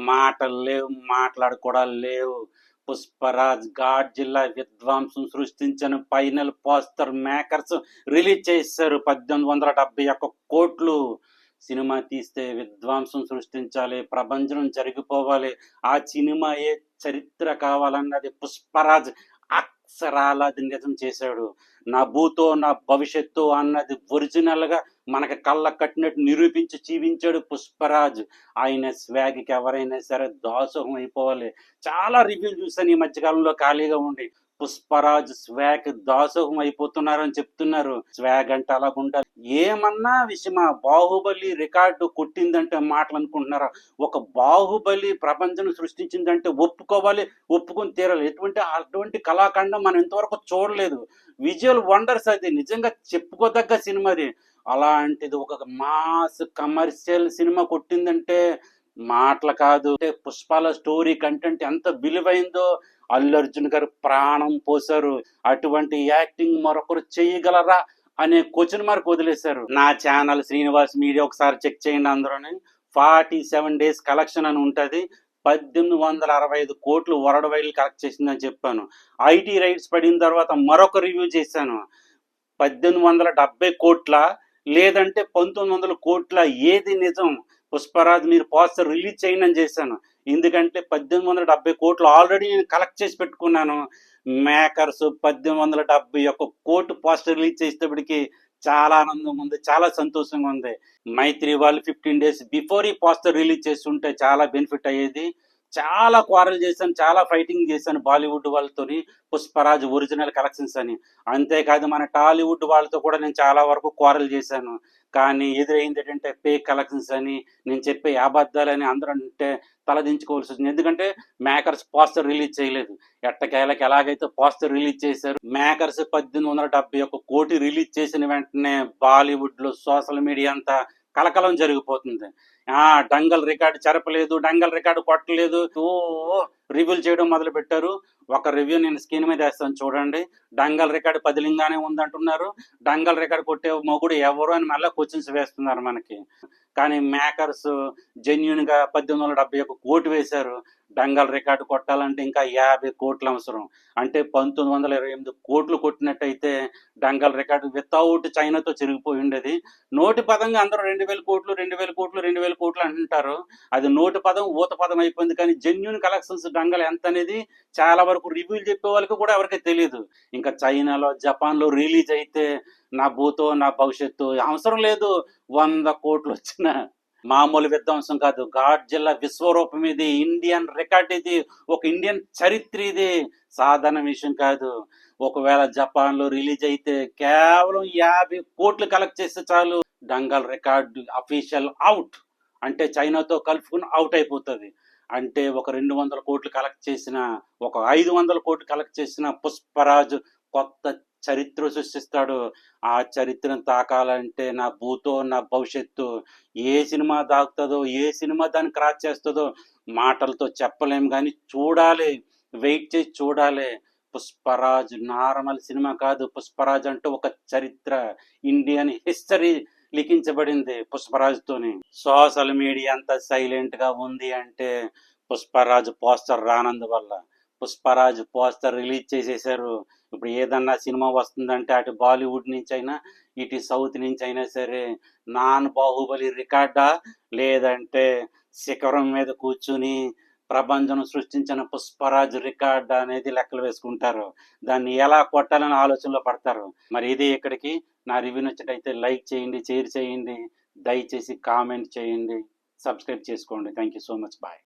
మాటలు లేవు, మాట్లాడుకోవడాలు లేవు. పుష్పరాజ్ గాడ్జిల్లా విధ్వంసం సృష్టించిన ఫైనల్ పోస్టర్ మేకర్స్ రిలీజ్ చేశారు. 1871 కోట్లు. సినిమా తీస్తే విధ్వంసం సృష్టించాలి, ప్రపంచం జరిగిపోవాలి, ఆ సినిమా ఏ చరిత్ర కావాలన్నది పుష్పరాజ్ అక్షరాల అది నిజం చేశాడు. నా భూతో నా భవిష్యత్తు అన్నది ఒరిజినల్ గా మనకి కళ్ళ కట్టినట్టు నిరూపించి జీవించాడు పుష్పరాజ్. ఆయన స్వాగ్కి ఎవరైనా సరే దాసోహం అయిపోవాలి. చాలా రివ్యూలు చూశాను ఈ మధ్యకాలంలో ఖాళీగా ఉండి. పుష్పరాజ్ స్వాగ్ దాసోహం అయిపోతున్నారని చెప్తున్నారు. స్వాగ్ అంటే అలా ఉండాలి. ఏమన్నా విషయమా? బాహుబలి రికార్డు కొట్టిందంటే మాటలు అనుకుంటున్నారా? ఒక బాహుబలి ప్రపంచం సృష్టించిందంటే ఒప్పుకోవాలి, ఒప్పుకొని తీరాలి. అటువంటి కళాఖండం మనం ఇంతవరకు చూడలేదు. విజువల్ వండర్స్, అది నిజంగా చెప్పుకోదగ్గ సినిమా. అది అలాంటిది ఒక మాస్ కమర్షియల్ సినిమా కొట్టిందంటే మాటలు కాదు. పుష్పాల స్టోరీ కంటెంట్ ఎంత విలువైందో అల్లు అర్జున్ గారు ప్రాణం పోశారు. అటువంటి యాక్టింగ్ మరొకరు చేయగలరా అనే క్వశ్చన్ మార్క్ వదిలేశారు. నా ఛానల్ శ్రీనివాస్ మీడియా ఒకసారి చెక్ చేయండి. అందరూని 47 days కలెక్షన్ అని ఉంటుంది. 1865 కోట్లు వరల్డ్ వైడ్ కలెక్ట్ చేసిందని చెప్పాను. ఐటీ రైట్స్ పడిన తర్వాత మరొక రివ్యూ చేశాను. 1870 కోట్ల లేదంటే 1900 కోట్ల, ఏది నిజం? పుష్పరాజ్ మీరు పోస్టర్ రిలీజ్ చేయండి అని చేశాను. ఎందుకంటే 1870 కోట్లు ఆల్రెడీ నేను కలెక్ట్ చేసి పెట్టుకున్నాను. మేకర్స్ 1871 కోట్లు పోస్టర్ రిలీజ్ చేసేటప్పటికి చాలా ఆనందం ఉంది, చాలా సంతోషంగా ఉంది. మైత్రి వాళ్ళు 15 days బిఫోర్ ఈ పోస్టర్ రిలీజ్ చేస్తుంటే చాలా బెనిఫిట్ అయ్యేది. చాలా క్వారల్ చేశాను, చాలా ఫైటింగ్ చేశాను బాలీవుడ్ వాళ్ళతోని పుష్పరాజ్ ఒరిజినల్ కలెక్షన్స్ అని. అంతేకాదు మన టాలీవుడ్ వాళ్ళతో కూడా నేను చాలా వరకు క్వారల్ చేశాను. కానీ ఎదురైంది ఏంటంటే ఫేక్ కలెక్షన్స్ అని, నేను చెప్పే అబద్ధాలని అందరూ అంటే తలదించుకోవాల్సి వచ్చింది. ఎందుకంటే మేకర్స్ పోస్టర్ రిలీజ్ చేయలేదు. ఎట్టకేలకి ఎలాగైతే పోస్టర్ రిలీజ్ చేశారు, మేకర్స్ 1871 కోటి రిలీజ్ చేసిన వెంటనే బాలీవుడ్ లో సోషల్ మీడియా అంతా కలకలం జరిగిపోతుంది. డంగల్ రికార్డు చెరపలేదు, డంగల్ రికార్డు కొట్టలేదు, రివ్యూలు చేయడం మొదలు పెట్టారు. ఒక రివ్యూ నేను స్క్రీన్ మీద వేస్తాను చూడండి. డంగల్ రికార్డు పదిలింగానే ఉందంటున్నారు. డంగల్ రికార్డు కొట్టే మొగుడు ఎవరు అని మళ్ళీ క్వశ్చన్స్ వేస్తున్నారు మనకి. కానీ మేకర్స్ జెన్యున్ గా 1871 కోటి వేశారు. డంగల్ రికార్డు కొట్టాలంటే ఇంకా 50 కోట్లు అవసరం. అంటే 1928 కోట్లు కొట్టినట్టయితే డంగల్ రికార్డు వితౌట్ చైనాతో చిరిగిపోయి ఉండేది. నోటి పదంగా అందరూ 2000 కోట్లు 2000 కోట్లు 2000 కోట్లు అంటుంటారు. అది నోటి పదం ఊత పదం అయిపోయింది. కానీ జెన్యున్ కలెక్షన్స్ డంగల్ ఎంత అనేది చాలా వరకు రివ్యూలు చెప్పే వాళ్ళకి కూడా ఎవరికి తెలియదు. ఇంకా చైనాలో జపాన్ లో రిలీజ్ అయితే నా భూతో నా భవిష్యత్తు అవసరం లేదు. 100 కోట్లు వచ్చిన మామూలు విధ్వంసం కాదు. గాడ్జిల్లా విశ్వరూపం ఇది, ఇండియన్ రికార్డ్ ఇది, ఒక ఇండియన్ చరిత్ర ఇది, సాధారణ విషయం కాదు. ఒకవేళ జపాన్ లో రిలీజ్ అయితే కేవలం 50 కోట్లు కలెక్ట్ చేస్తే చాలు, డంగల్ రికార్డు అఫీషియల్ అవుట్. అంటే చైనాతో కలుపుకుని అవుట్ అయిపోతుంది. అంటే ఒక 200 కోట్లు కలెక్ట్ చేసిన, ఒక 500 కోట్లు కలెక్ట్ చేసిన పుష్పరాజ్ కొత్త చరిత్ర సృష్టిస్తాడు. ఆ చరిత్రను తాకాలంటే నా భూతో నా భవిష్యత్తు, ఏ సినిమా దాగుతుందో, ఏ సినిమా దాన్ని క్రాస్ చేస్తుందో మాటలతో చెప్పలేం. కానీ చూడాలి, వెయిట్ చేసి చూడాలి. పుష్పరాజ్ నార్మల్ సినిమా కాదు. పుష్పరాజ్ అంటూ ఒక చరిత్ర, ఇండియన్ హిస్టరీ లిఖించబడింది పుష్పరాజ్ తోని. సోషల్ మీడియా అంతా సైలెంట్ గా ఉంది అంటే పుష్పరాజ్ పోస్టర్ రానందువల్ల. పుష్పరాజ్ పోస్టర్ రిలీజ్ చేసేసారు. ఇప్పుడు ఏదన్నా సినిమా వస్తుందంటే అటు బాలీవుడ్ నుంచి అయినా ఇటు సౌత్ నుంచి అయినా సరే నాన్ బాహుబలి రికార్డా, లేదంటే శిఖరం మీద కూర్చుని ప్రపంచం సృష్టించిన పుష్పరాజ్ రికార్డ్ అనేది లెక్కలు వేసుకుంటారు. దాన్ని ఎలా కొట్టాలని ఆలోచనలో పడతారు. మరి ఇది ఇక్కడికి. నా రివ్యూ నచ్చినట్టయితే లైక్ చేయండి, షేర్ చేయండి, దయచేసి కామెంట్ చేయండి, సబ్స్క్రైబ్ చేసుకోండి. Thank you so much. Bye.